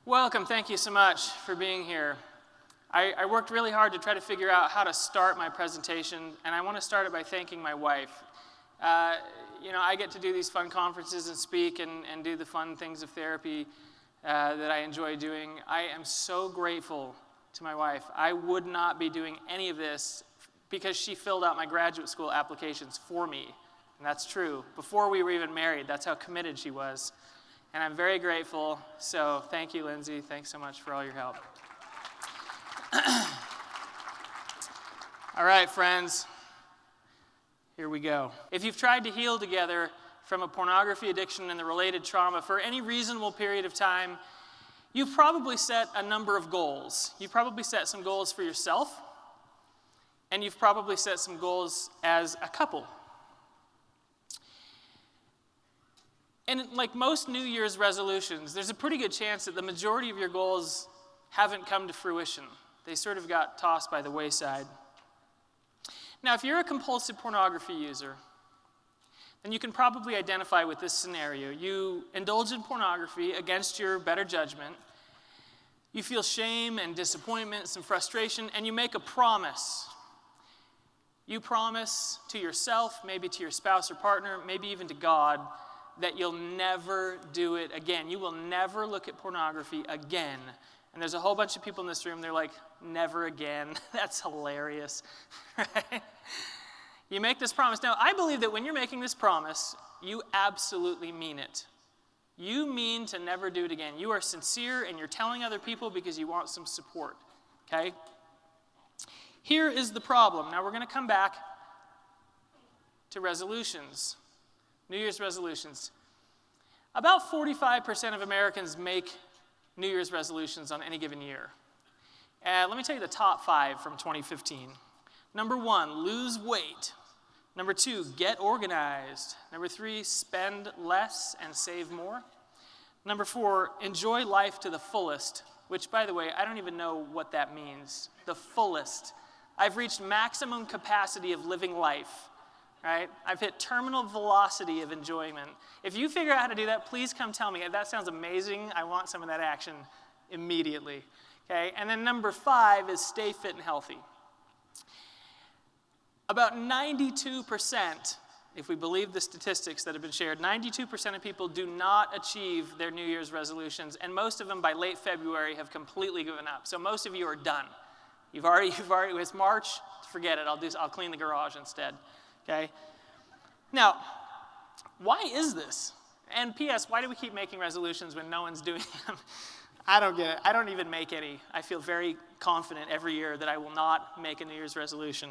Welcome. Thank you so much for being here. I worked really hard to try to figure out how to start my presentation, and I want to start it by thanking my wife. I get to do these fun conferences and speak and do the fun things of therapy that I enjoy doing. I am so grateful to my wife. I would not be doing any of this because she filled out my graduate school applications for me. And that's true. Before we were even married, that's how committed she was. And I'm very grateful. So thank you, Lindsay. Thanks so much for all your help. All right, friends. Here we go. If you've tried to heal together from a pornography addiction and the related trauma for any reasonable period of time, you've probably set a number of goals. You've probably set some goals for yourself, and you've probably set some goals as a couple. And like most New Year's resolutions, there's a pretty good chance that the majority of your goals haven't come to fruition. They sort of got tossed by the wayside. Now, if you're a compulsive pornography user, then you can probably identify with this scenario. You indulge in pornography against your better judgment. You feel shame and disappointment, some frustration, and you make a promise. You promise to yourself, maybe to your spouse or partner, maybe even to God, that you'll never do it again. You will never look at pornography again. And there's a whole bunch of people in this room, they're like, never again. That's hilarious, right? You make this promise. Now, I believe that when you're making this promise, you absolutely mean it. You mean to never do it again. You are sincere, and you're telling other people because you want some support, okay? Here is the problem. Now, we're going to come back to resolutions. New Year's resolutions. About 45% of Americans make New Year's resolutions on any given year. Let me tell you the top 5 from 2015. Number 1, lose weight. Number 2, get organized. Number 3, spend less and save more. Number 4, enjoy life to the fullest, which, by the way, I don't even know what that means. The fullest. I've reached maximum capacity of living life. Right? I've hit terminal velocity of enjoyment. If you figure out how to do that, please come tell me. That sounds amazing. I want some of that action immediately. Okay? And then number 5 is stay fit and healthy. About 92%, if we believe the statistics that have been shared, 92% of people do not achieve their New Year's resolutions, and most of them by late February have completely given up. So most of you are done. You've already, it's March, forget it, I'll clean the garage instead. Okay? Now, why is this? And P.S., why do we keep making resolutions when no one's doing them? I don't get it. I don't even make any. I feel very confident every year that I will not make a New Year's resolution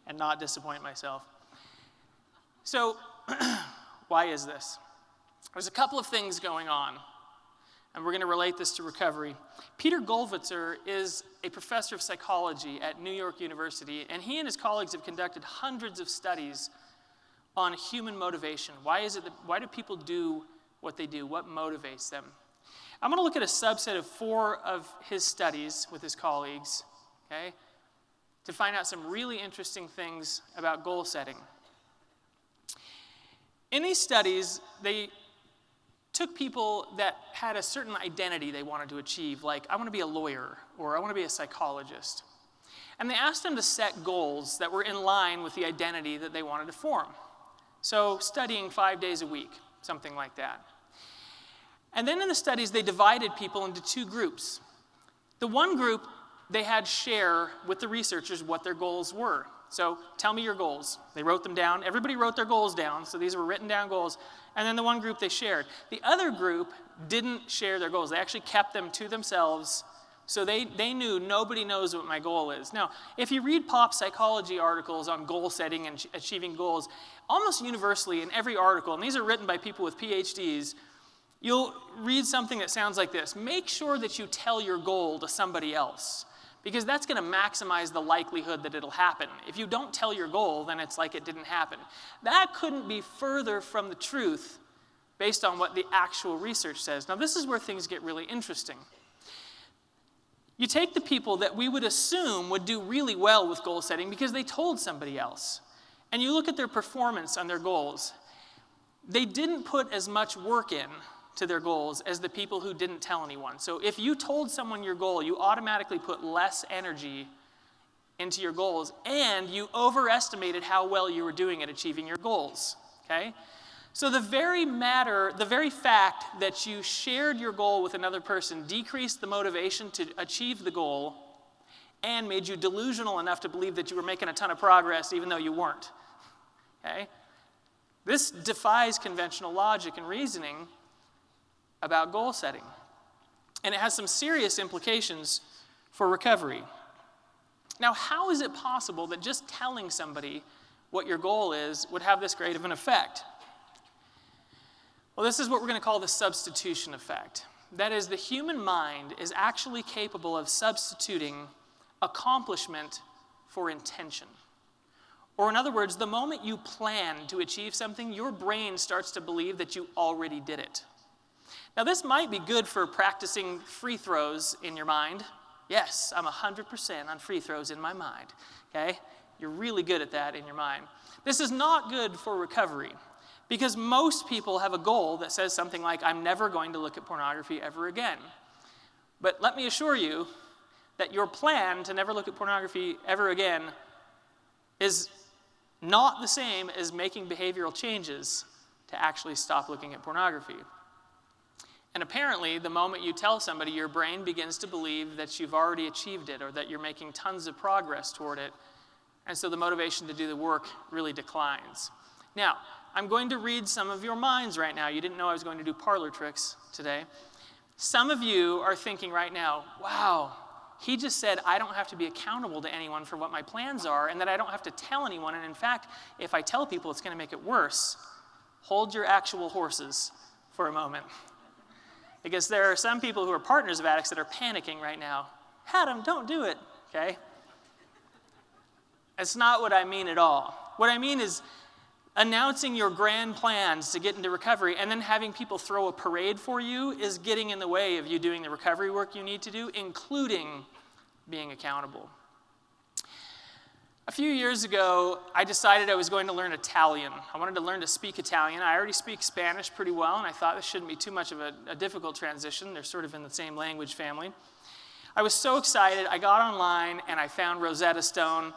and not disappoint myself. So, why is this? There's a couple of things going on, and we're going to relate this to recovery. Peter Gollwitzer is a professor of psychology at New York University, and he and his colleagues have conducted hundreds of studies on human motivation. Why do people do what they do? What motivates them? I'm going to look at a subset of 4 of his studies with his colleagues, okay, to find out some really interesting things about goal setting. In these studies, they took people that had a certain identity they wanted to achieve, like I want to be a lawyer or I want to be a psychologist. And they asked them to set goals that were in line with the identity that they wanted to form. So studying 5 days a week, something like that. And then in the studies, they divided people into 2 groups. The one group, they had share with the researchers what their goals were. So tell me your goals. They wrote them down. Everybody wrote their goals down, so these were written down goals. And then the one group they shared. The other group didn't share their goals. They actually kept them to themselves, so they knew nobody knows what my goal is. Now, if you read pop psychology articles on goal setting and achieving goals, almost universally in every article, and these are written by people with PhDs, you'll read something that sounds like this. Make sure that you tell your goal to somebody else, because that's going to maximize the likelihood that it'll happen. If you don't tell your goal, then it's like it didn't happen. That couldn't be further from the truth based on what the actual research says. Now, this is where things get really interesting. You take the people that we would assume would do really well with goal setting because they told somebody else, and you look at their performance on their goals. They didn't put as much work in to their goals as the people who didn't tell anyone. So if you told someone your goal, you automatically put less energy into your goals, and you overestimated how well you were doing at achieving your goals, okay? So the very fact that you shared your goal with another person decreased the motivation to achieve the goal and made you delusional enough to believe that you were making a ton of progress even though you weren't, okay? This defies conventional logic and reasoning about goal setting, and it has some serious implications for recovery. Now, how is it possible that just telling somebody what your goal is would have this great of an effect? Well, this is what we're going to call the substitution effect. That is, the human mind is actually capable of substituting accomplishment for intention. Or in other words, the moment you plan to achieve something, your brain starts to believe that you already did it. Now, this might be good for practicing free throws in your mind. Yes, I'm 100% on free throws in my mind, okay? You're really good at that in your mind. This is not good for recovery because most people have a goal that says something like, I'm never going to look at pornography ever again. But let me assure you that your plan to never look at pornography ever again is not the same as making behavioral changes to actually stop looking at pornography. And apparently, the moment you tell somebody, your brain begins to believe that you've already achieved it or that you're making tons of progress toward it. And so the motivation to do the work really declines. Now, I'm going to read some of your minds right now. You didn't know I was going to do parlor tricks today. Some of you are thinking right now, wow, he just said I don't have to be accountable to anyone for what my plans are and that I don't have to tell anyone. And in fact, if I tell people, it's going to make it worse. Hold your actual horses for a moment. Because there are some people who are partners of addicts that are panicking right now. Adam, don't do it, okay? That's not what I mean at all. What I mean is announcing your grand plans to get into recovery and then having people throw a parade for you is getting in the way of you doing the recovery work you need to do, including being accountable. A few years ago, I decided I was going to learn Italian. I wanted to learn to speak Italian. I already speak Spanish pretty well, and I thought this shouldn't be too much of a difficult transition. They're sort of in the same language family. I was so excited. I got online, and I found Rosetta Stone,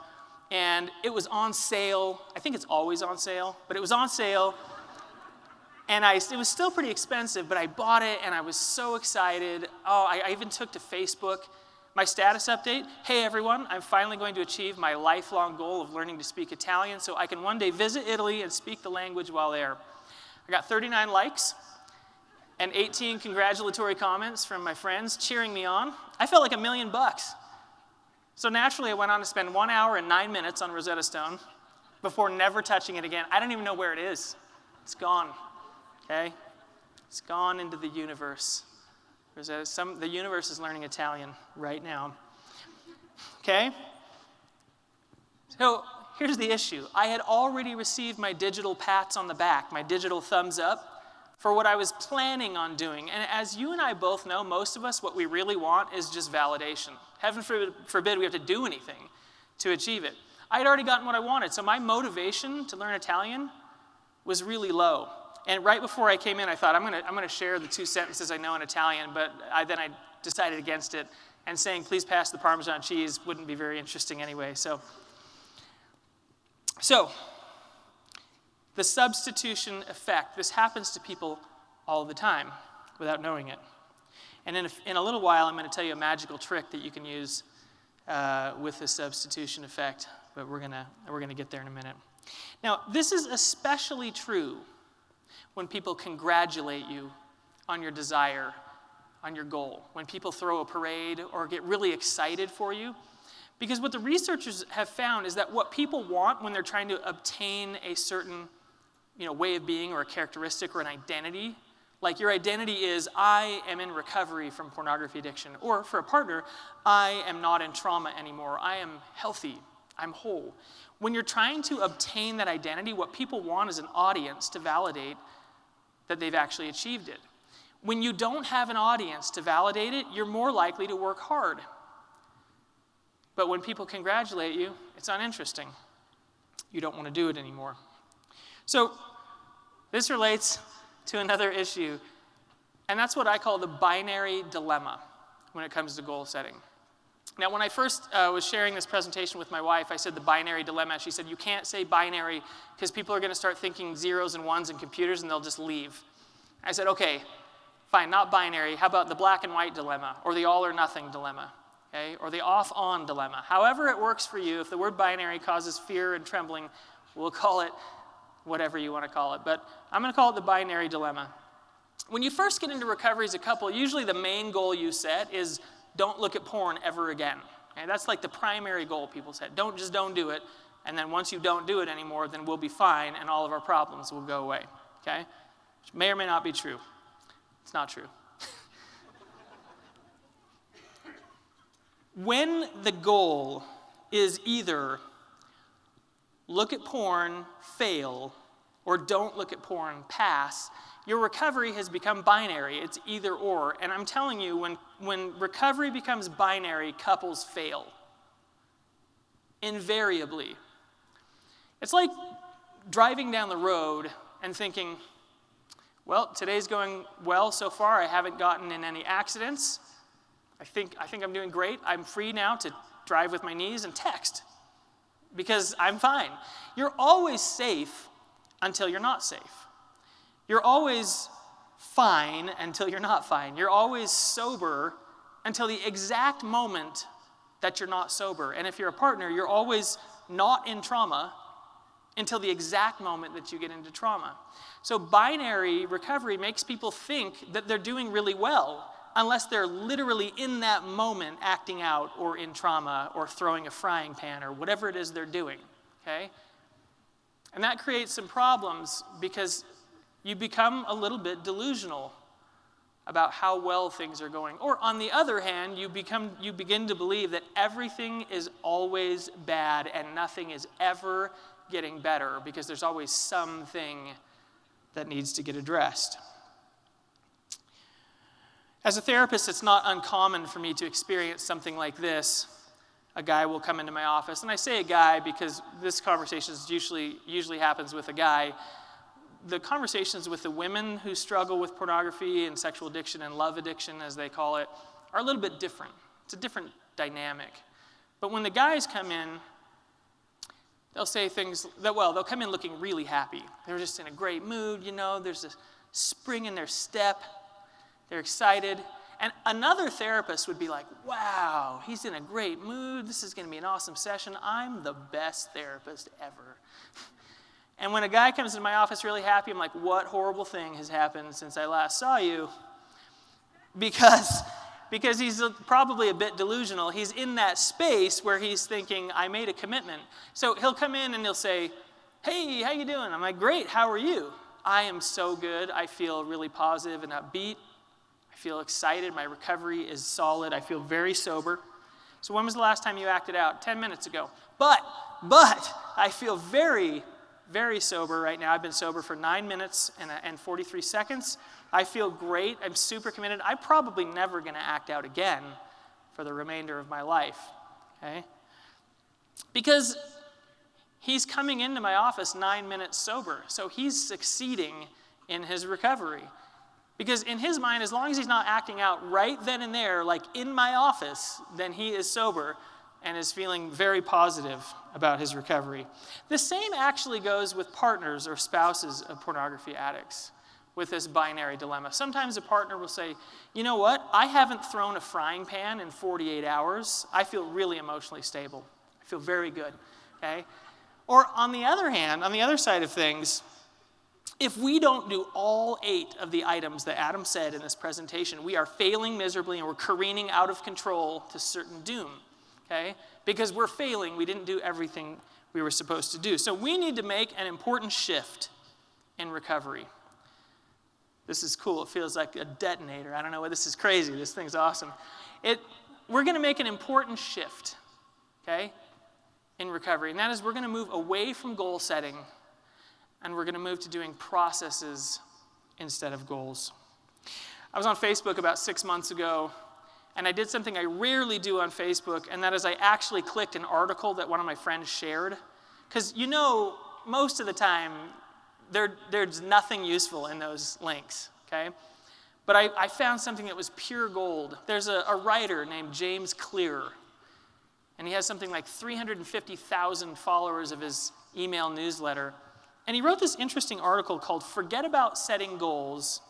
and it was on sale. I think it's always on sale, but it was on sale. And it was still pretty expensive, but I bought it, and I was so excited. Oh, I even took to Facebook. My status update, hey everyone, I'm finally going to achieve my lifelong goal of learning to speak Italian so I can one day visit Italy and speak the language while there. I got 39 likes and 18 congratulatory comments from my friends cheering me on. I felt like $1 million. So naturally I went on to spend 1 hour and 9 minutes on Rosetta Stone before never touching it again. I don't even know where it is. It's gone, okay? It's gone into the universe. The universe is learning Italian right now. Okay? So here's the issue. I had already received my digital pats on the back, my digital thumbs up, for what I was planning on doing. And as you and I both know, most of us, what we really want is just validation. Heaven forbid we have to do anything to achieve it. I had already gotten what I wanted, so my motivation to learn Italian was really low. And right before I came in, I thought, I'm gonna share the 2 sentences I know in Italian, but then I decided against it, and saying, please pass the Parmesan cheese wouldn't be very interesting anyway. So the substitution effect, this happens to people all the time without knowing it. And in a little while, I'm gonna tell you a magical trick that you can use with the substitution effect, but we're gonna get there in a minute. Now, this is especially true when people congratulate you on your desire, on your goal, when people throw a parade or get really excited for you. Because what the researchers have found is that what people want when they're trying to obtain a certain way of being or a characteristic or an identity, like your identity is, I am in recovery from pornography addiction, or for a partner, I am not in trauma anymore, I am healthy, I'm whole. When you're trying to obtain that identity, what people want is an audience to validate that they've actually achieved it. When you don't have an audience to validate it, you're more likely to work hard. But when people congratulate you, it's uninteresting. You don't want to do it anymore. So this relates to another issue And that's what I call the binary dilemma when it comes to goal setting. Now, when I first was sharing this presentation with my wife, I said the binary dilemma. She said, you can't say binary because people are going to start thinking zeros and ones in computers and they'll just leave. I said, okay, fine, not binary. How about the black and white dilemma, or the all or nothing dilemma, okay? Or the off-on dilemma? However it works for you, if the word binary causes fear and trembling, we'll call it whatever you want to call it. But I'm going to call it the binary dilemma. When you first get into recovery as a couple, usually the main goal you set is don't look at porn ever again. Okay? That's like the primary goal people set. Don't do it, and then once you don't do it anymore, then we'll be fine and all of our problems will go away. Okay? Which may or may not be true. It's not true. When the goal is either look at porn, fail, or don't look at porn, pass, your recovery has become binary. It's either or. And I'm telling you, when recovery becomes binary, couples fail. Invariably. It's like driving down the road and thinking, well, today's going well so far. I haven't gotten in any accidents. I think I'm doing great. I'm free now to drive with my knees and text because I'm fine. You're always safe until you're not safe. You're always fine until you're not fine. You're always sober until the exact moment that you're not sober. And if you're a partner, you're always not in trauma until the exact moment that you get into trauma. So binary recovery makes people think that they're doing really well unless they're literally in that moment acting out or in trauma or throwing a frying pan or whatever it is they're doing, okay? And that creates some problems because you become a little bit delusional about how well things are going. Or on the other hand, you begin to believe that everything is always bad and nothing is ever getting better because there's always something that needs to get addressed. As a therapist, it's not uncommon for me to experience something like this. A guy will come into my office, and I say a guy because this conversation usually happens with a guy. The conversations with the women who struggle with pornography and sexual addiction and love addiction, as they call it, are a little bit different. It's a different dynamic. But when the guys come in, they'll say things they'll come in looking really happy. They're just in a great mood, there's a spring in their step. They're excited. And another therapist would be like, wow, he's in a great mood. This is going to be an awesome session. I'm the best therapist ever. And when a guy comes into my office really happy, I'm like, what horrible thing has happened since I last saw you? Because he's probably a bit delusional. He's in that space where he's thinking, I made a commitment. So he'll come in and he'll say, hey, how you doing? I'm like, great, how are you? I am so good. I feel really positive and upbeat. I feel excited. My recovery is solid. I feel very sober. So when was the last time you acted out? 10 minutes ago. But I feel very, very sober right now. I've been sober for 9 minutes and 43 seconds. I feel great. I'm super committed. I'm probably never going to act out again for the remainder of my life. Okay? Because he's coming into my office 9 minutes sober. So he's succeeding in his recovery. Because in his mind, as long as he's not acting out right then and there, like in my office, then he is sober and is feeling very positive about his recovery. The same actually goes with partners or spouses of pornography addicts with this binary dilemma. Sometimes a partner will say, you know what, I haven't thrown a frying pan in 48 hours. I feel really emotionally stable. I feel very good, okay? Or on the other hand, on the other side of things, if we don't do all 8 of the items that Adam said in this presentation, we are failing miserably and we're careening out of control to certain doom, okay? Because we're failing, we didn't do everything we were supposed to do. So we need to make an important shift in recovery. This is cool. It feels like a detonator. I don't know what this is crazy. This thing's awesome. We're going to make an important shift, okay, in recovery. And that is we're going to move away from goal setting and we're going to move to doing processes instead of goals. I was on Facebook about 6 months ago, and I did something I rarely do on Facebook, and that is I actually clicked an article that one of my friends shared. Because most of the time, there's nothing useful in those links, okay? But I found something that was pure gold. There's a writer named James Clear, and he has something like 350,000 followers of his email newsletter. And he wrote this interesting article called "Forget About Setting Goals,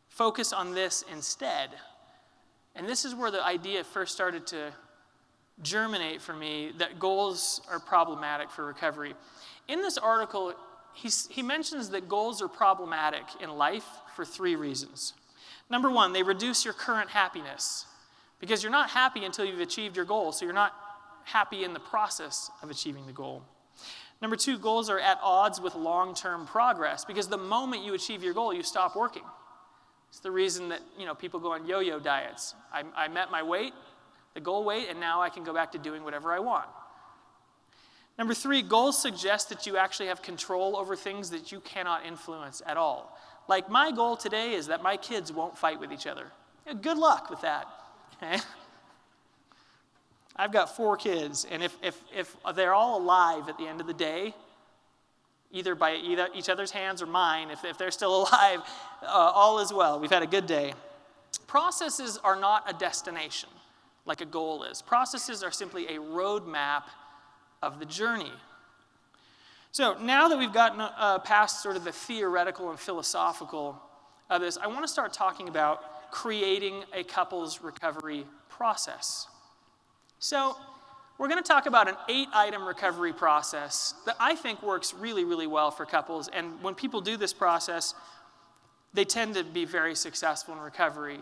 Focus on This Instead." And this is where the idea first started to germinate for me that goals are problematic for recovery. In this article, he mentions that goals are problematic in life for 3 reasons. Number 1, they reduce your current happiness because you're not happy until you've achieved your goal, so you're not happy in the process of achieving the goal. Number 2, goals are at odds with long-term progress because the moment you achieve your goal, you stop working. It's the reason that people go on yo-yo diets. I met my weight, the goal weight, and now I can go back to doing whatever I want. Number 3, goals suggest that you actually have control over things that you cannot influence at all. Like my goal today is that my kids won't fight with each other. Good luck with that. Okay? I've got 4 kids, and if they're all alive at the end of the day, either by each other's hands or mine, if they're still alive, all is well. We've had a good day. Processes are not a destination like a goal is. Processes are simply a roadmap of the journey. So now that we've gotten past sort of the theoretical and philosophical of this, I want to start talking about creating a couple's recovery process. So we're going to talk about an 8-item recovery process that I think works really, really well for couples. And when people do this process, they tend to be very successful in recovery.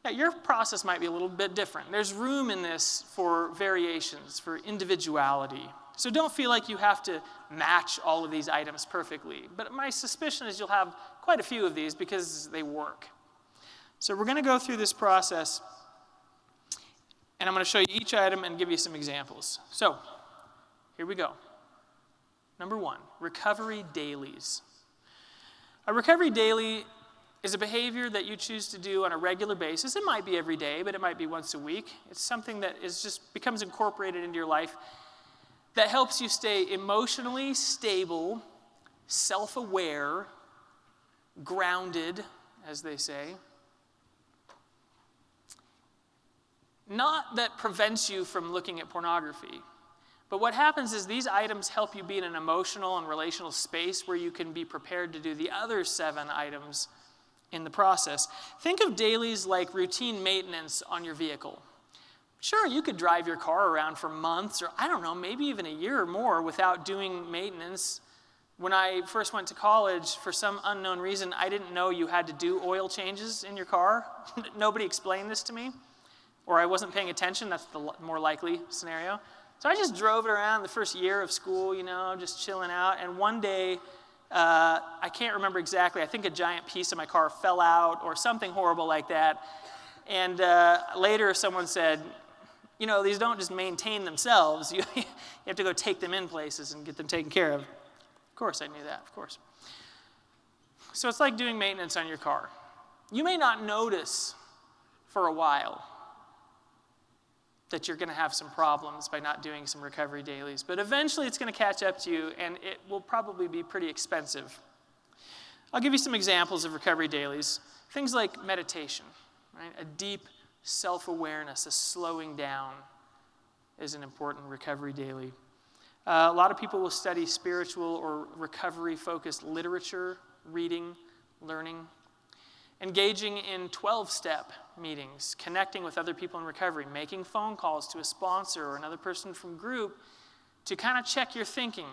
Now, your process might be a little bit different. There's room in this for variations, for individuality. So don't feel like you have to match all of these items perfectly. But my suspicion is you'll have quite a few of these because they work. So we're going to go through this process, and I'm going to show you each item and give you some examples. So here we go. Number 1, recovery dailies. A recovery daily is a behavior that you choose to do on a regular basis. It might be every day, but it might be once a week. It's something that becomes incorporated into your life that helps you stay emotionally stable, self-aware, grounded, as they say. Not that prevents you from looking at pornography, but what happens is these items help you be in an emotional and relational space where you can be prepared to do the other 7 items in the process. Think of dailies like routine maintenance on your vehicle. Sure, you could drive your car around for months or, I don't know, maybe even a year or more without doing maintenance. When I first went to college, for some unknown reason, I didn't know you had to do oil changes in your car. Nobody explained this to me, or I wasn't paying attention. That's the more likely scenario. So I just drove it around the first year of school, just chilling out. And one day, I can't remember exactly. I think a giant piece of my car fell out or something horrible like that. And later someone said, these don't just maintain themselves. You have to go take them in places and get them taken care of. Of course, I knew that, of course. So it's like doing maintenance on your car. You may not notice for a while that you're going to have some problems by not doing some recovery dailies. But eventually it's going to catch up to you, and it will probably be pretty expensive. I'll give you some examples of recovery dailies. Things like meditation, right? A deep self-awareness, a slowing down is an important recovery daily. A lot of people will study spiritual or recovery-focused literature, reading, learning. Engaging in 12-step meetings, connecting with other people in recovery, making phone calls to a sponsor or another person from group to kind of check your thinking.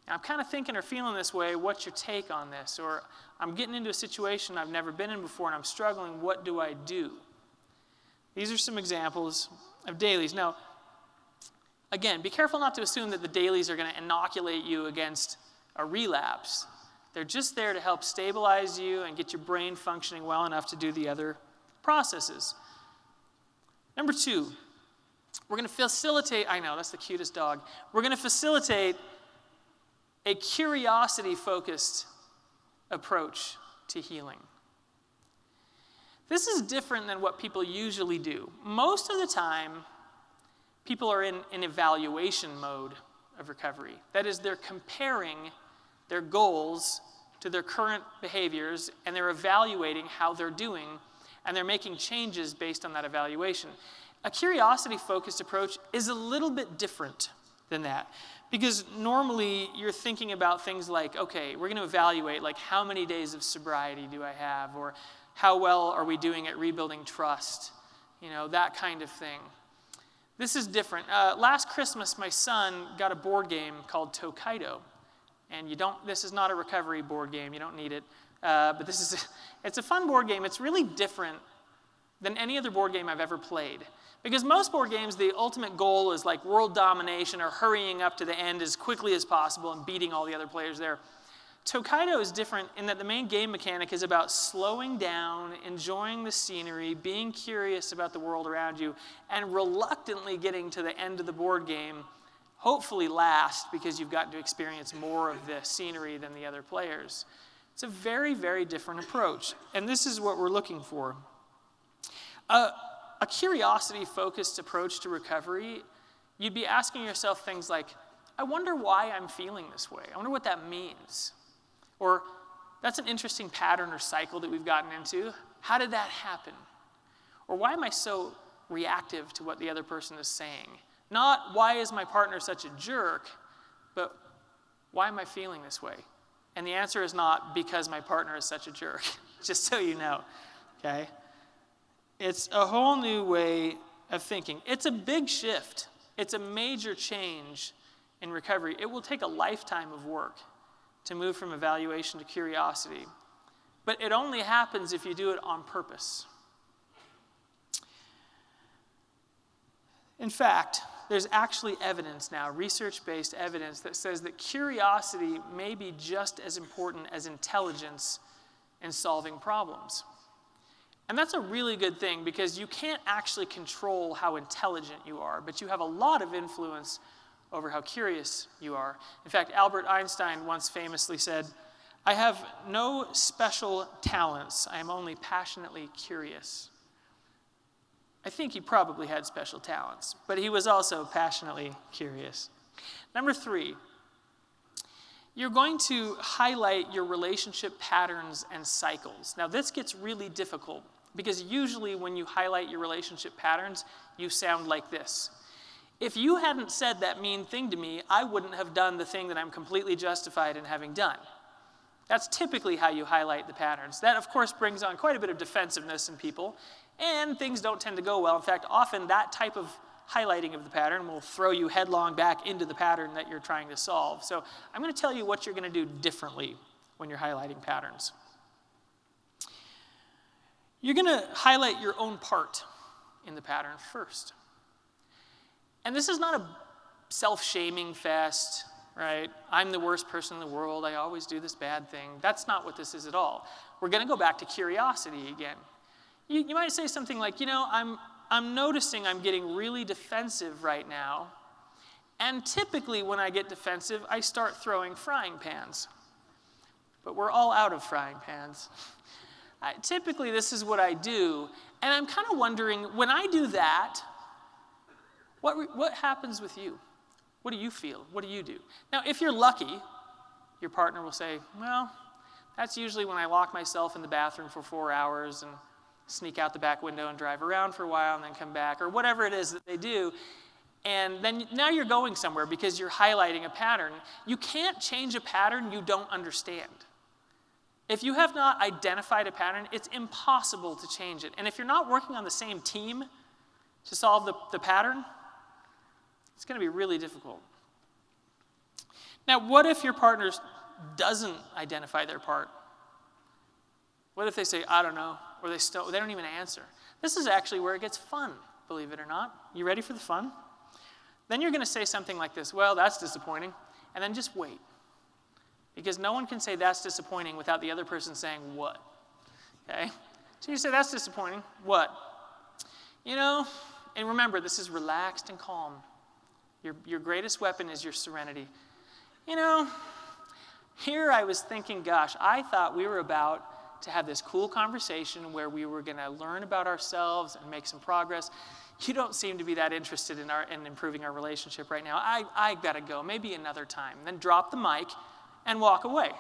I'm kind of thinking or feeling this way. What's your take on this? Or I'm getting into a situation I've never been in before and I'm struggling. What do I do? These are some examples of dailies. Now, again, be careful not to assume that the dailies are going to inoculate you against a relapse. They're just there to help stabilize you and get your brain functioning well enough to do the other processes. Number 2, we're going to facilitate, I know, that's the cutest dog. We're going to facilitate a curiosity-focused approach to healing. This is different than what people usually do. Most of the time, people are in an evaluation mode of recovery. That is, they're comparing their goals to their current behaviors, and they're evaluating how they're doing, and they're making changes based on that evaluation. A curiosity-focused approach is a little bit different than that, because normally you're thinking about things like, okay, we're going to evaluate, like, how many days of sobriety do I have, or how well are we doing at rebuilding trust, that kind of thing. This is different. Last Christmas, my son got a board game called Tokaido. And this is not a recovery board game. You don't need it. But it's a fun board game. It's really different than any other board game I've ever played. Because most board games, the ultimate goal is like world domination or hurrying up to the end as quickly as possible and beating all the other players there. Tokaido is different in that the main game mechanic is about slowing down, enjoying the scenery, being curious about the world around you, and reluctantly getting to the end of the board game, hopefully last, because you've gotten to experience more of the scenery than the other players. It's a very, very different approach, and this is what we're looking for. A curiosity-focused approach to recovery, you'd be asking yourself things like, I wonder why I'm feeling this way. I wonder what that means. Or, that's an interesting pattern or cycle that we've gotten into. How did that happen? Or why am I so reactive to what the other person is saying? Not why is my partner such a jerk, but why am I feeling this way? And the answer is not because my partner is such a jerk, just so you know, okay? It's a whole new way of thinking. It's a big shift. It's a major change in recovery. It will take a lifetime of work to move from evaluation to curiosity. But it only happens if you do it on purpose. In fact, there's actually evidence now, research-based evidence, that says that curiosity may be just as important as intelligence in solving problems. And that's a really good thing, because you can't actually control how intelligent you are, but you have a lot of influence over how curious you are. In fact, Albert Einstein once famously said, "I have no special talents. I am only passionately curious." I think he probably had special talents, but he was also passionately curious. Number 3, you're going to highlight your relationship patterns and cycles. Now, this gets really difficult, because usually when you highlight your relationship patterns, you sound like this. If you hadn't said that mean thing to me, I wouldn't have done the thing that I'm completely justified in having done. That's typically how you highlight the patterns. That, of course, brings on quite a bit of defensiveness in people, and things don't tend to go well. In fact, often that type of highlighting of the pattern will throw you headlong back into the pattern that you're trying to solve. So I'm going to tell you what you're going to do differently when you're highlighting patterns. You're going to highlight your own part in the pattern first. And this is not a self-shaming fest, right? I'm the worst person in the world. I always do this bad thing. That's not what this is at all. We're going to go back to curiosity again. You might say something like, I'm noticing I'm getting really defensive right now. And typically when I get defensive, I start throwing frying pans. But we're all out of frying pans. Typically this is what I do. And I'm kind of wondering, when I do that, what happens with you? What do you feel? What do you do? Now, if you're lucky, your partner will say, well, that's usually when I lock myself in the bathroom for 4 hours and sneak out the back window and drive around for a while and then come back, or whatever it is that they do. And then now you're going somewhere because you're highlighting a pattern. You can't change a pattern you don't understand. If you have not identified a pattern, it's impossible to change it. And if you're not working on the same team to solve the pattern, it's going to be really difficult. Now, what if your partner doesn't identify their part? What if they say, I don't know, or they don't even answer? This is actually where it gets fun, believe it or not. You ready for the fun? Then you're going to say something like this, well, that's disappointing, and then just wait. Because no one can say that's disappointing without the other person saying what, okay? So you say, that's disappointing, what? And remember, this is relaxed and calm. Your greatest weapon is your serenity. Here I was thinking, gosh, I thought we were about to have this cool conversation where we were going to learn about ourselves and make some progress. You don't seem to be that interested in improving our relationship right now. I got to go, maybe another time. Then drop the mic and walk away.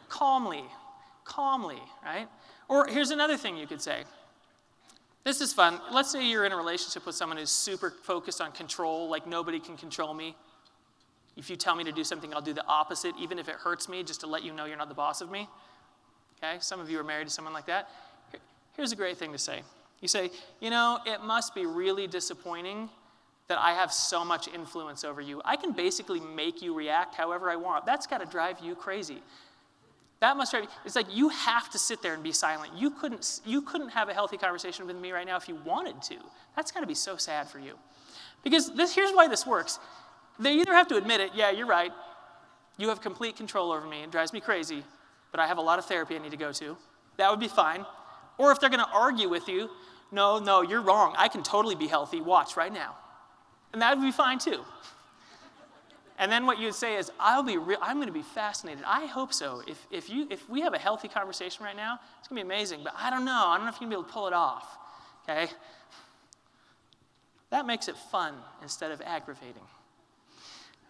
calmly, right? Or here's another thing you could say. This is fun. Let's say you're in a relationship with someone who's super focused on control, like nobody can control me. If you tell me to do something, I'll do the opposite, even if it hurts me, just to let you know you're not the boss of me. Okay? Some of you are married to someone like that. Here's a great thing to say. You say, it must be really disappointing that I have so much influence over you. I can basically make you react however I want. That's got to drive you crazy. That must drive you. It's like you have to sit there and be silent. You couldn't have a healthy conversation with me right now if you wanted to. That's got to be so sad for you. Because here's why this works. They either have to admit it, yeah, you're right. You have complete control over me. It drives me crazy, but I have a lot of therapy I need to go to. That would be fine. Or if they're going to argue with you, no, you're wrong. I can totally be healthy. Watch right now. And that would be fine too. And then what you'd say is, I'm going to be fascinated. I hope so. If we have a healthy conversation right now, it's going to be amazing. But I don't know if you're going to be able to pull it off. Okay? That makes it fun instead of aggravating.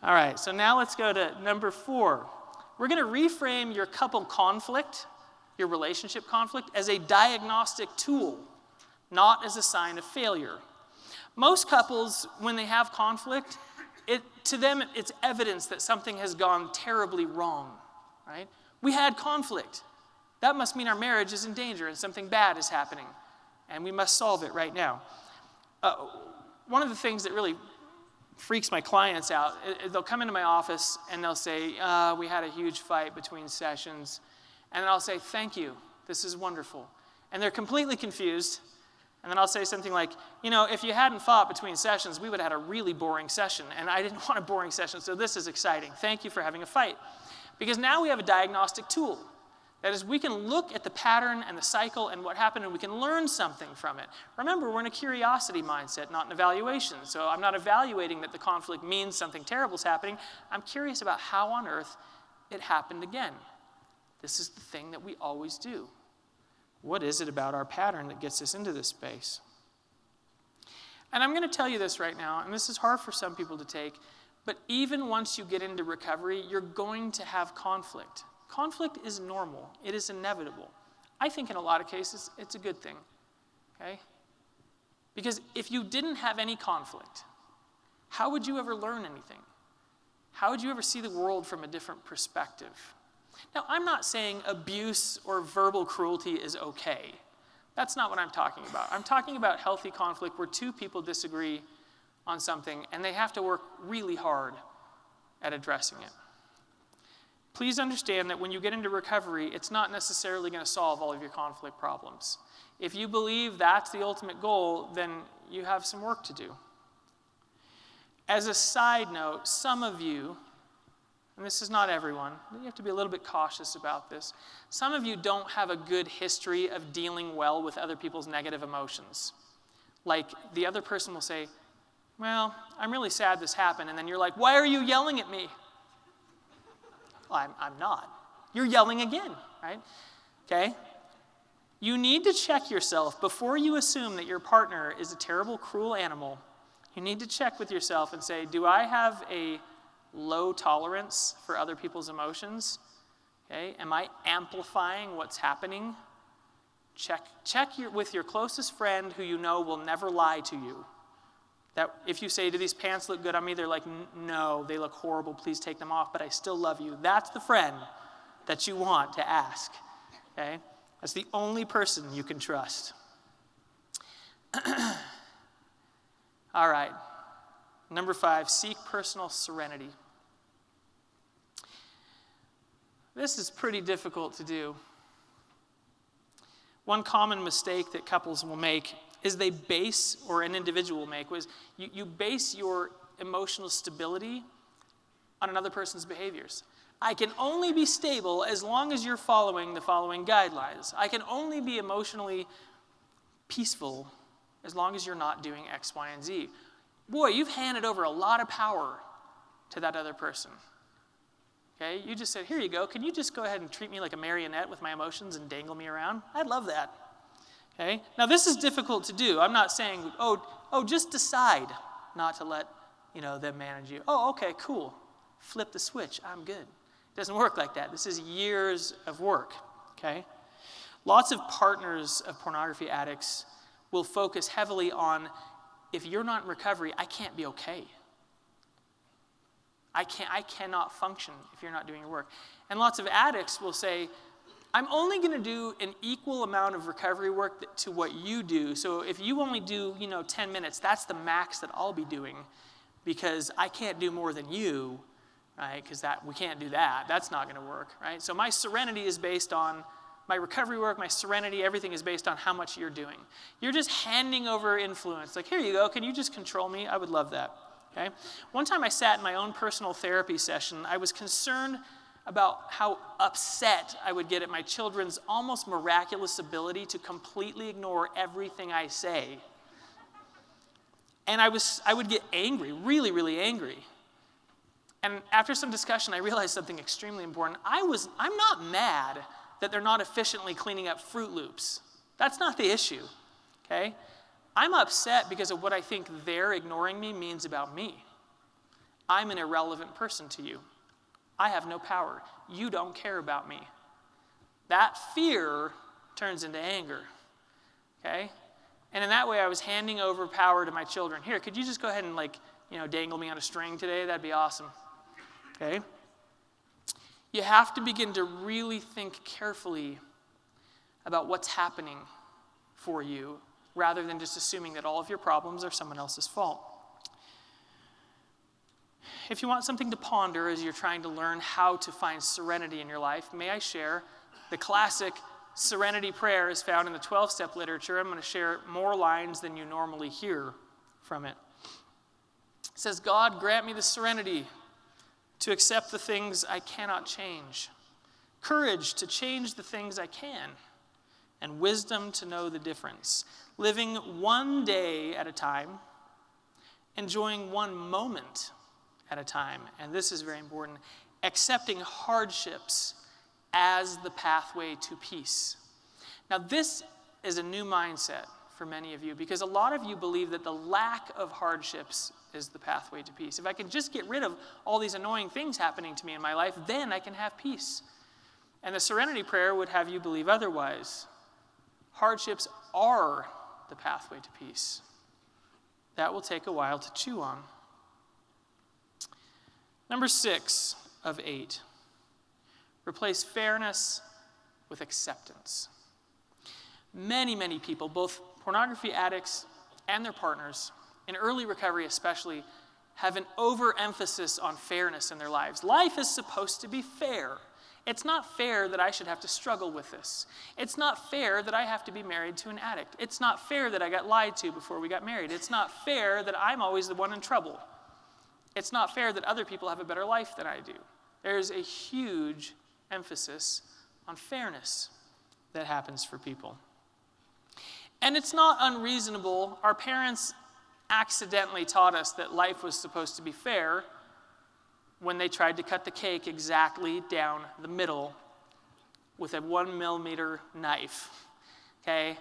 All right, so now let's go to number 4. We're going to reframe your couple conflict, your relationship conflict, as a diagnostic tool, not as a sign of failure. Most couples, when they have conflict, to them, it's evidence that something has gone terribly wrong, right? We had conflict. That must mean our marriage is in danger and something bad is happening, and we must solve it right now. One of the things that really freaks my clients out, they'll come into my office and they'll say, we had a huge fight between sessions, and then I'll say, thank you, this is wonderful. And they're completely confused. And then I'll say something like, if you hadn't fought between sessions, we would have had a really boring session. And I didn't want a boring session, so this is exciting. Thank you for having a fight. Because now we have a diagnostic tool. That is, we can look at the pattern and the cycle and what happened, and we can learn something from it. Remember, we're in a curiosity mindset, not an evaluation. So I'm not evaluating that the conflict means something terrible is happening. I'm curious about how on earth it happened again. This is the thing that we always do. What is it about our pattern that gets us into this space? And I'm going to tell you this right now, and this is hard for some people to take, but even once you get into recovery, you're going to have conflict. Conflict is normal. It is inevitable. I think in a lot of cases, it's a good thing, okay? Because if you didn't have any conflict, how would you ever learn anything? How would you ever see the world from a different perspective? Now, I'm not saying abuse or verbal cruelty is okay. That's not what I'm talking about. I'm talking about healthy conflict where two people disagree on something and they have to work really hard at addressing it. Please understand that when you get into recovery, it's not necessarily going to solve all of your conflict problems. If you believe that's the ultimate goal, then you have some work to do. As a side note, some of you, and this is not everyone, you have to be a little bit cautious about this. Some of you don't have a good history of dealing well with other people's negative emotions. Like, the other person will say, well, I'm really sad this happened, and then you're like, why are you yelling at me? Well, I'm not. You're yelling again, right? Okay? You need to check yourself before you assume that your partner is a terrible, cruel animal. You need to check with yourself and say, do I have a low tolerance for other people's emotions? Okay? Am I amplifying what's happening? Check with your closest friend who you know will never lie to you. That if you say, do these pants look good on me? They're like, no, they look horrible. Please take them off, but I still love you. That's the friend that you want to ask. Okay? That's the only person you can trust. All right. Number 5, seek personal serenity. This is pretty difficult to do. One common mistake that couples will make is they base, or an individual will make, was you base your emotional stability on another person's behaviors. I can only be stable as long as you're following the following guidelines. I can only be emotionally peaceful as long as you're not doing X, Y, and Z. Boy, you've handed over a lot of power to that other person. Okay, you just said, here you go. Can you just go ahead and treat me like a marionette with my emotions and dangle me around? I'd love that. Okay, now this is difficult to do. I'm not saying, just decide not to let them manage you. Oh, okay, cool. Flip the switch. I'm good. It doesn't work like that. This is years of work, okay? Lots of partners of pornography addicts will focus heavily on, if you're not in recovery, I can't be okay. I cannot function if you're not doing your work. And lots of addicts will say, I'm only going to do an equal amount of recovery work to what you do. So if you only do, 10 minutes, that's the max that I'll be doing, because I can't do more than you, right? Because we can't do that. That's not going to work, right? So my serenity is based on my recovery work, my serenity, everything is based on how much you're doing. You're just handing over influence. Like, here you go. Can you just control me? I would love that, okay? One time I sat in my own personal therapy session. I was concerned about how upset I would get at my children's almost miraculous ability to completely ignore everything I say. And I would get angry, really, really angry. And after some discussion, I realized something extremely important. I'm not mad that they're not efficiently cleaning up Fruit Loops. That's not the issue, okay? I'm upset because of what I think they're ignoring me means about me. I'm an irrelevant person to you. I have no power. You don't care about me. That fear turns into anger, okay? And in that way, I was handing over power to my children. Here, could you just go ahead and dangle me on a string today? That'd be awesome, okay? You have to begin to really think carefully about what's happening for you, rather than just assuming that all of your problems are someone else's fault. If you want something to ponder as you're trying to learn how to find serenity in your life, may I share the classic serenity prayer is found in the 12-step literature. I'm going to share more lines than you normally hear from it. It says, God, grant me the serenity to accept the things I cannot change, courage to change the things I can, and wisdom to know the difference. Living one day at a time, enjoying one moment at a time, and this is very important, accepting hardships as the pathway to peace. Now, this is a new mindset for many of you, because a lot of you believe that the lack of hardships is the pathway to peace. If I can just get rid of all these annoying things happening to me in my life, then I can have peace. And the serenity prayer would have you believe otherwise. Hardships are the pathway to peace. That will take a while to chew on. Number 6 of 8. Replace fairness with acceptance. Many people, both pornography addicts and their partners, in early recovery especially, have an overemphasis on fairness in their lives. Life is supposed to be fair. It's not fair that I should have to struggle with this. It's not fair that I have to be married to an addict. It's not fair that I got lied to before we got married. It's not fair that I'm always the one in trouble. It's not fair that other people have a better life than I do. There's a huge emphasis on fairness that happens for people. And it's not unreasonable. Our parents accidentally taught us that life was supposed to be fair when they tried to cut the cake exactly down the middle with a 1 millimeter knife, okay?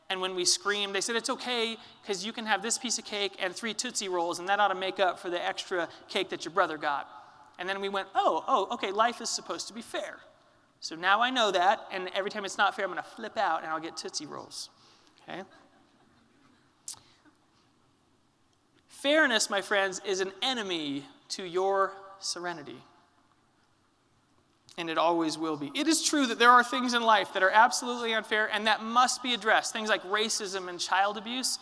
And when we screamed, they said, it's okay, because you can have this piece of cake and 3 Tootsie Rolls, and that ought to make up for the extra cake that your brother got. And then we went, okay, life is supposed to be fair. So now I know that, and every time it's not fair, I'm going to flip out, and I'll get Tootsie Rolls, okay? Fairness, my friends, is an enemy to your serenity. And it always will be. It is true that there are things in life that are absolutely unfair and that must be addressed. Things like racism and child abuse.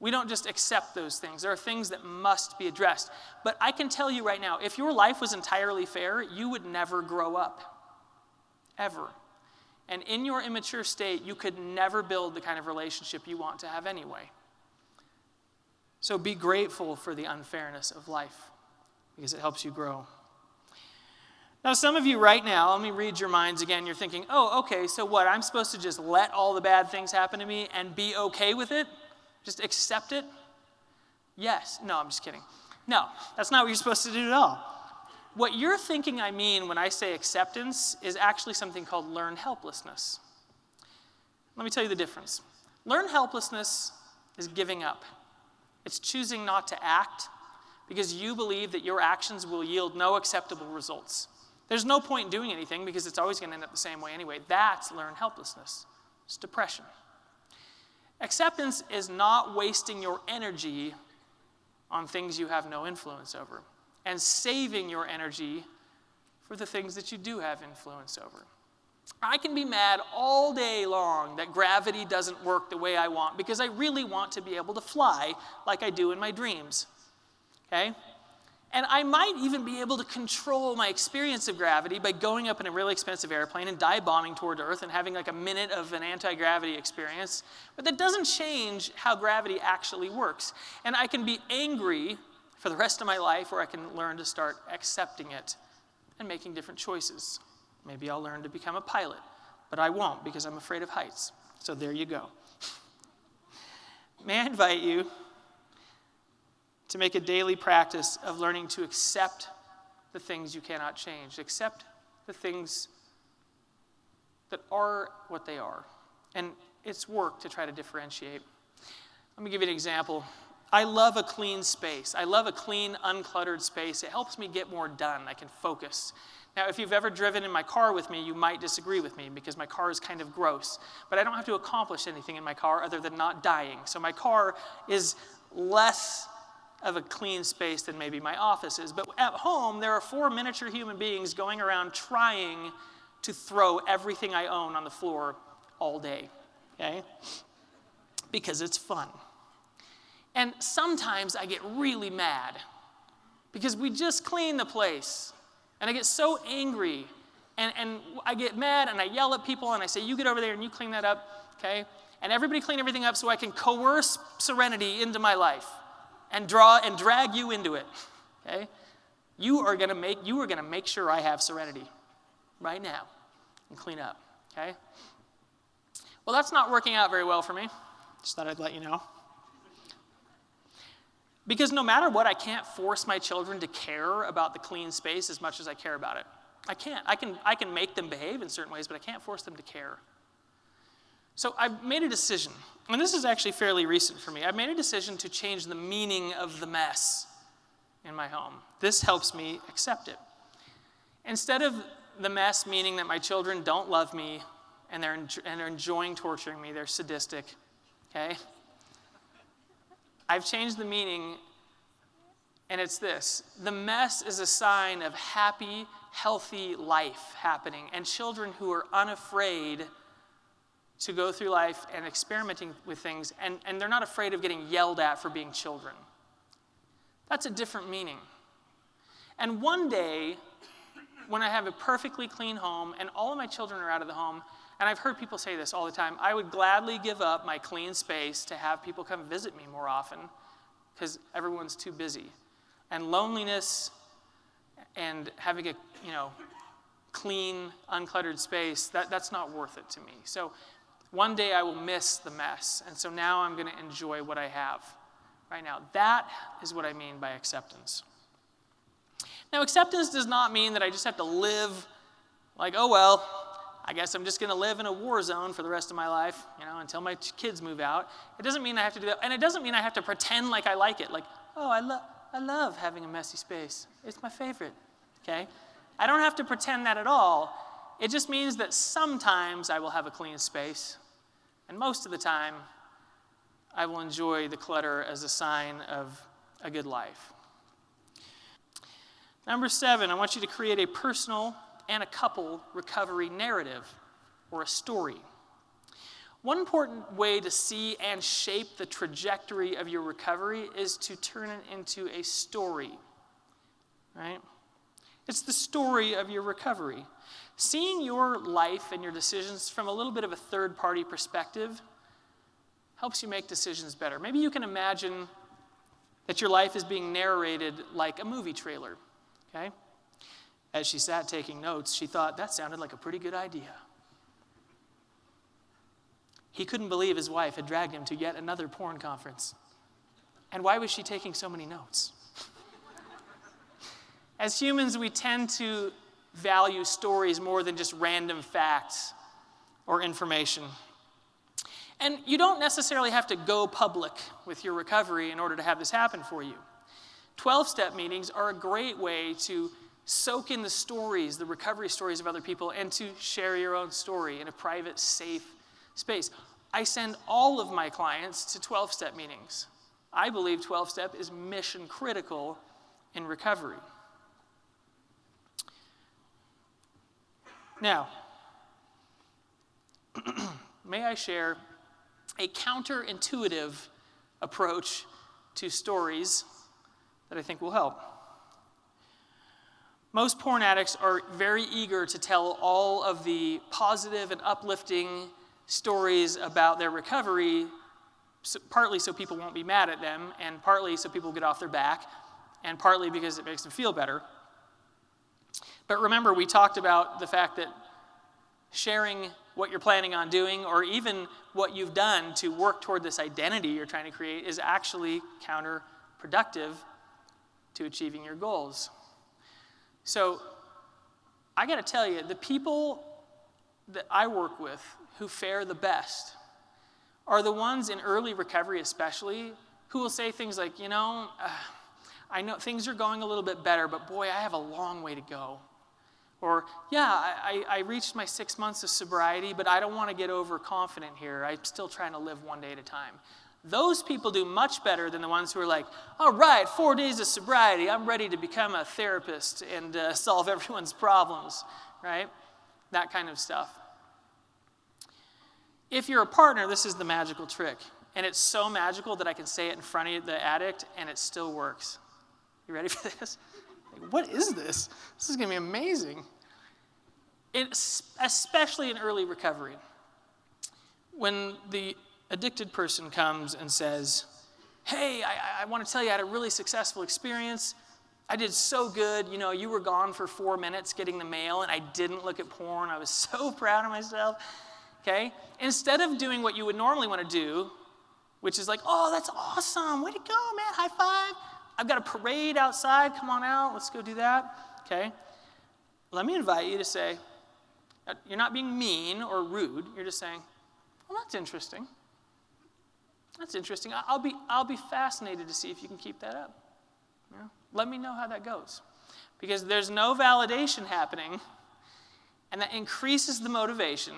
We don't just accept those things. There are things that must be addressed. But I can tell you right now, if your life was entirely fair, you would never grow up. Ever. And in your immature state, you could never build the kind of relationship you want to have anyway. So be grateful for the unfairness of life, because it helps you grow. Now, some of you right now, let me read your minds again. You're thinking, okay, so what? I'm supposed to just let all the bad things happen to me and be okay with it? Just accept it? Yes. No, I'm just kidding. No, that's not what you're supposed to do at all. What you're thinking I mean when I say acceptance is actually something called learned helplessness. Let me tell you the difference. Learned helplessness is giving up. It's choosing not to act because you believe that your actions will yield no acceptable results, There's no point in doing anything because it's always going to end up the same way anyway. That's learned helplessness. It's depression. Acceptance is not wasting your energy on things you have no influence over, and saving your energy for the things that you do have influence over. I can be mad all day long that gravity doesn't work the way I want because I really want to be able to fly like I do in my dreams. Okay? And I might even be able to control my experience of gravity by going up in a really expensive airplane and dive bombing toward Earth and having like a minute of an anti-gravity experience. But that doesn't change how gravity actually works. And I can be angry for the rest of my life, or I can learn to start accepting it and making different choices. Maybe I'll learn to become a pilot, but I won't because I'm afraid of heights. So there you go. May I invite you to make a daily practice of learning to accept the things you cannot change. Accept the things that are what they are. And it's work to try to differentiate. Let me give you an example. I love a clean space. I love a clean, uncluttered space. It helps me get more done. I can focus. Now, if you've ever driven in my car with me, you might disagree with me because my car is kind of gross. But I don't have to accomplish anything in my car other than not dying. So my car is less of a clean space than maybe my office is. But at home, there are 4 miniature human beings going around trying to throw everything I own on the floor all day, okay? Because it's fun. And sometimes I get really mad because we just cleaned the place. And I get so angry, and I get mad, and I yell at people, and I say, you get over there and you clean that up, okay? And everybody clean everything up so I can coerce serenity into my life and drag you into it, okay? You are gonna make sure I have serenity right now and clean up, okay? Well, that's not working out very well for me. Just thought I'd let you know. Because no matter what, I can't force my children to care about the clean space as much as I care about it. I can't. I can make them behave in certain ways, but I can't force them to care. So I've made a decision, and this is actually fairly recent for me. I've made a decision to change the meaning of the mess in my home. This helps me accept it. Instead of the mess meaning that my children don't love me and they're enjoying torturing me, they're sadistic, okay? I've changed the meaning, and it's this. The mess is a sign of happy, healthy life happening, and children who are unafraid to go through life and experimenting with things, and they're not afraid of getting yelled at for being children. That's a different meaning. And one day, when I have a perfectly clean home, and all of my children are out of the home, and I've heard people say this all the time, I would gladly give up my clean space to have people come visit me more often because everyone's too busy. And loneliness and having a clean, uncluttered space, that's not worth it to me. So one day I will miss the mess, and so now I'm going to enjoy what I have right now. That is what I mean by acceptance. Now, acceptance does not mean that I just have to live like, oh, well, I guess I'm just going to live in a war zone for the rest of my life, until my kids move out. It doesn't mean I have to do that. And it doesn't mean I have to pretend like I like it. Like, oh, I love having a messy space. It's my favorite, okay? I don't have to pretend that at all. It just means that sometimes I will have a clean space. And most of the time, I will enjoy the clutter as a sign of a good life. Number 7, I want you to create a personal and a couple recovery narrative, or a story. One important way to see and shape the trajectory of your recovery is to turn it into a story, right? It's the story of your recovery. Seeing your life and your decisions from a little bit of a third-party perspective helps you make decisions better. Maybe you can imagine that your life is being narrated like a movie trailer, okay? As she sat taking notes, she thought, that sounded like a pretty good idea. He couldn't believe his wife had dragged him to yet another porn conference. And why was she taking so many notes? As humans, we tend to value stories more than just random facts or information. And you don't necessarily have to go public with your recovery in order to have this happen for you. 12-step meetings are a great way to soak in the stories, the recovery stories of other people, and to share your own story in a private, safe space. I send all of my clients to 12-step meetings. I believe 12-step is mission critical in recovery. Now, may I share a counterintuitive approach to stories that I think will help. Most porn addicts are very eager to tell all of the positive and uplifting stories about their recovery, partly so people won't be mad at them, and partly so people get off their back, and partly because it makes them feel better. But remember, we talked about the fact that sharing what you're planning on doing, or even what you've done to work toward this identity you're trying to create, is actually counterproductive to achieving your goals. So I got to tell you, the people that I work with who fare the best are the ones in early recovery especially who will say things like, I know things are going a little bit better, but boy, I have a long way to go. Or, I reached my 6 months of sobriety, but I don't want to get overconfident here. I'm still trying to live one day at a time. Those people do much better than the ones who are like, all right, 4 days of sobriety, I'm ready to become a therapist and solve everyone's problems, right? That kind of stuff. If you're a partner, this is the magical trick. And it's so magical that I can say it in front of the addict and it still works. You ready for this? Like, what is this? This is going to be amazing. Especially in early recovery. When the addicted person comes and says, hey, I want to tell you I had a really successful experience. I did so good. You were gone for 4 minutes getting the mail and I didn't look at porn. I was so proud of myself. Okay? Instead of doing what you would normally want to do, which is like, oh, that's awesome. Way to go, man. High five. I've got a parade outside. Come on out. Let's go do that. Okay? Let me invite you to say, you're not being mean or rude. You're just saying, well, that's interesting. That's interesting. I'll be fascinated to see if you can keep that up. Let me know how that goes. Because there's no validation happening, and that increases the motivation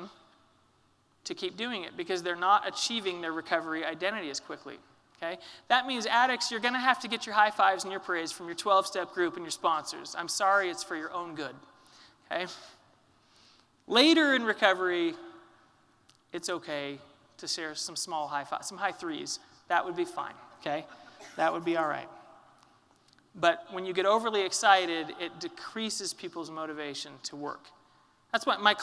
to keep doing it because they're not achieving their recovery identity as quickly. Okay? That means addicts, you're going to have to get your high fives and your praise from your 12-step group and your sponsors. I'm sorry, it's for your own good. Okay? Later in recovery, it's okay to share some small high fives, some high threes. That would be fine. Okay? That would be all right. But when you get overly excited, it decreases people's motivation to work. That's why my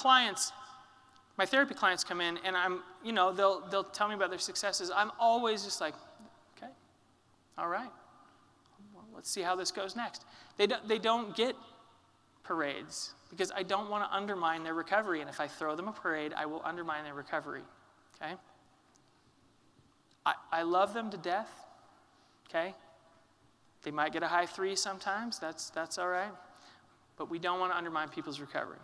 therapy clients come in and they'll tell me about their successes. I'm always just like, okay, all right, well, let's see how this goes next. They don't get parades because I don't want to undermine their recovery. And if I throw them a parade, I will undermine their recovery. Okay? I love them to death. Okay? They might get a high 3 sometimes. That's all right. But we don't want to undermine people's recovery.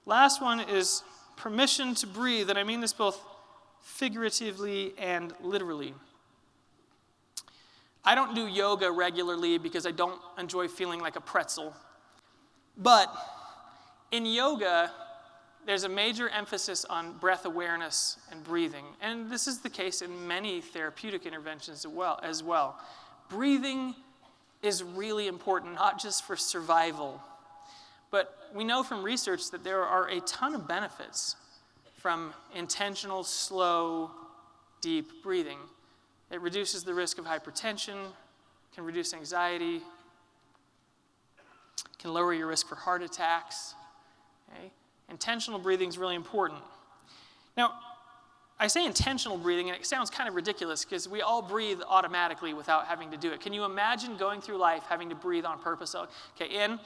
Last one is permission to breathe, and I mean this both figuratively and literally. I don't do yoga regularly because I don't enjoy feeling like a pretzel. But in yoga, there's a major emphasis on breath awareness and breathing. And this is the case in many therapeutic interventions as well. Breathing is really important, not just for survival. But we know from research that there are a ton of benefits from intentional, slow, deep breathing. It reduces the risk of hypertension, can reduce anxiety, can lower your risk for heart attacks. Okay? Intentional breathing is really important. Now, I say intentional breathing, and it sounds kind of ridiculous because we all breathe automatically without having to do it. Can you imagine going through life having to breathe on purpose? Okay, in,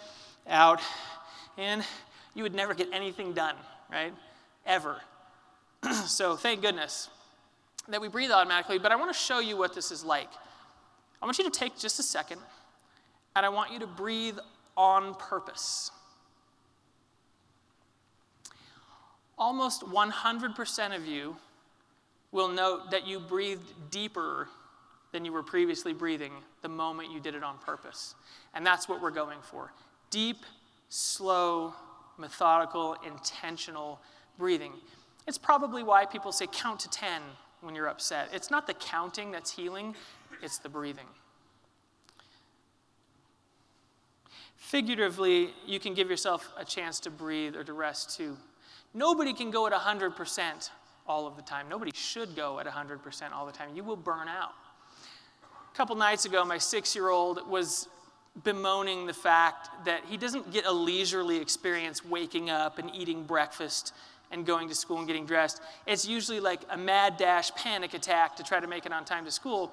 out, in. You would never get anything done, right? Ever. So thank goodness that we breathe automatically, but I want to show you what this is like. I want you to take just a second, and I want you to breathe on purpose. Almost 100% of you will note that you breathed deeper than you were previously breathing the moment you did it on purpose. And that's what we're going for. deep, slow, methodical, intentional breathing. It's probably why people say count to 10 when you're upset. It's not the counting that's healing, it's the breathing. Figuratively, you can give yourself a chance to breathe or to rest too. Nobody can go at 100% all of the time. Nobody should go at 100% all the time. You will burn out. A couple nights ago, my 6-year-old was bemoaning the fact that he doesn't get a leisurely experience waking up and eating breakfast and going to school and getting dressed. It's usually like a mad dash panic attack to try to make it on time to school.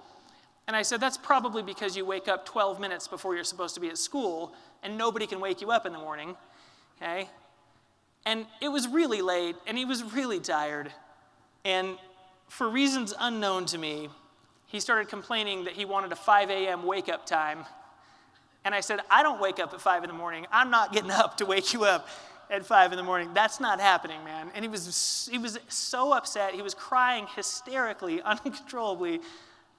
And I said, that's probably because you wake up 12 minutes before you're supposed to be at school and nobody can wake you up in the morning, okay? And it was really late and he was really tired. And for reasons unknown to me, he started complaining that he wanted a 5 a.m. wake-up time. And I said, I don't wake up at 5 in the morning. I'm not getting up to wake you up at 5 in the morning. That's not happening, man. And he was so upset. He was crying hysterically, uncontrollably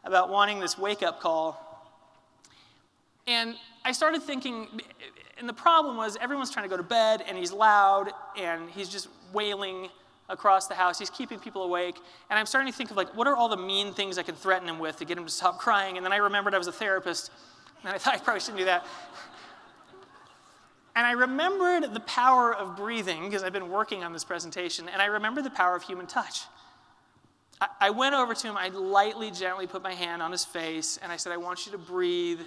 about wanting this wake-up call. And I started thinking, and the problem was everyone's trying to go to bed, and he's loud, and he's just wailing across the house. He's keeping people awake. And I'm starting to think of, like, what are all the mean things I can threaten him with to get him to stop crying? And then I remembered I was a therapist, and I thought I probably shouldn't do that. And I remembered the power of breathing, because I've been working on this presentation, and I remembered the power of human touch. I went over to him, I lightly, gently put my hand on his face, and I said, I want you to breathe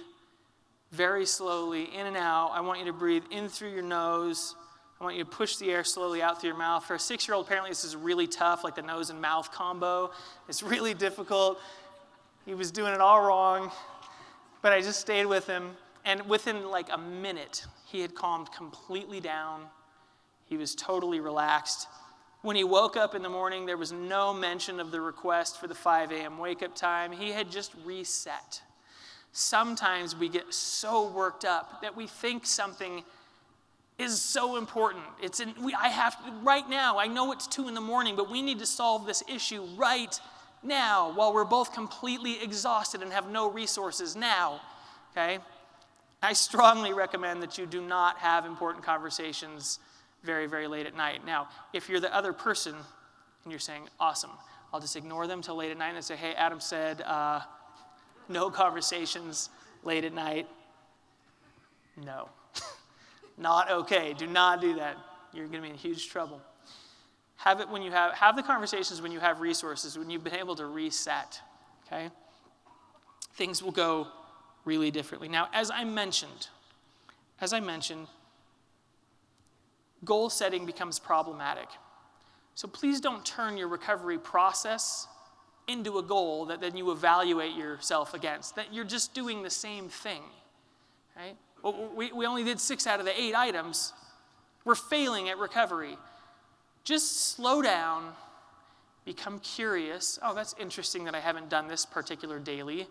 very slowly, in and out. I want you to breathe in through your nose. I want you to push the air slowly out through your mouth. For a 6-year-old, apparently this is really tough, like the nose and mouth combo. It's really difficult. He was doing it all wrong, but I just stayed with him. And within like a minute, he had calmed completely down. He was totally relaxed. When he woke up in the morning, there was no mention of the request for the 5 a.m. wake-up time. He had just reset. Sometimes we get so worked up that we think something is so important. I have to, right now, I know it's 2 in the morning, but we need to solve this issue right now while we're both completely exhausted and have no resources now, okay? I strongly recommend that you do not have important conversations very, very late at night. Now, if you're the other person and you're saying, awesome, I'll just ignore them till late at night and say, hey, Adam said no conversations late at night. No. Not okay. Do not do that. You're going to be in huge trouble. Have the conversations when you have resources, when you've been able to reset, okay? Things will go really differently. Now, as I mentioned, goal setting becomes problematic. So please don't turn your recovery process into a goal that then you evaluate yourself against, that you're just doing the same thing, right? Well, we only did 6 out of the 8 items. We're failing at recovery. Just slow down, become curious. Oh, that's interesting that I haven't done this particular daily,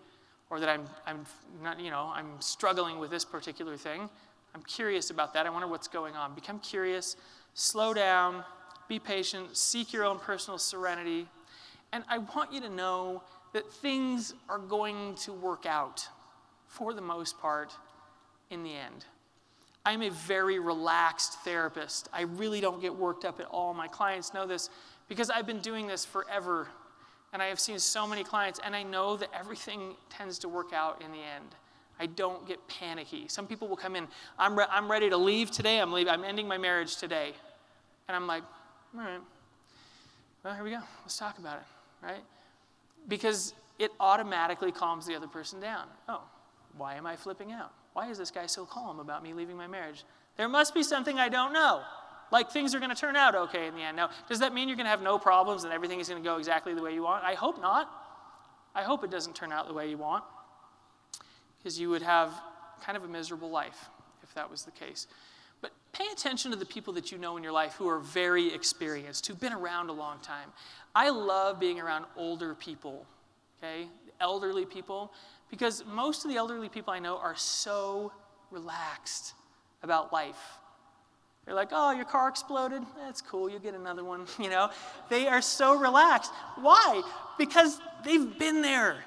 or that I'm not, I'm struggling with this particular thing. I'm curious about that. I wonder what's going on. Become curious, slow down, be patient, seek your own personal serenity. And I want you to know that things are going to work out for the most part in the end. I'm a very relaxed therapist. I really don't get worked up at all. My clients know this because I've been doing this forever. And I have seen so many clients, and I know that everything tends to work out in the end. I don't get panicky. Some people will come in, I'm ready to leave today, I'm ending my marriage today. And I'm like, all right, well, here we go. Let's talk about it, right? Because it automatically calms the other person down. Oh, why am I flipping out? Why is this guy so calm about me leaving my marriage? There must be something I don't know. Like things are going to turn out okay in the end. Now, does that mean you're going to have no problems and everything is going to go exactly the way you want? I hope not. I hope it doesn't turn out the way you want, because you would have kind of a miserable life if that was the case. But pay attention to the people that you know in your life who are very experienced, who've been around a long time. I love being around older people, okay? Elderly people, because most of the elderly people I know are so relaxed about life. They're like, oh, your car exploded? That's cool, you'll get another one, They are so relaxed. Why? Because they've been there.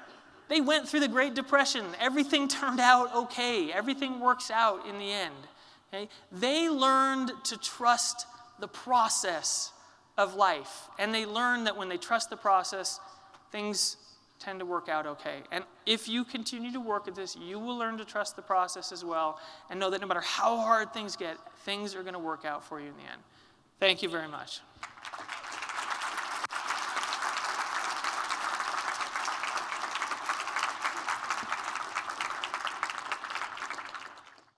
They went through the Great Depression. Everything turned out okay. Everything works out in the end, Okay? They learned to trust the process of life. And they learned that when they trust the process, things tend to work out okay. And if you continue to work at this, you will learn to trust the process as well and know that no matter how hard things get, things are going to work out for you in the end. Thank you very much.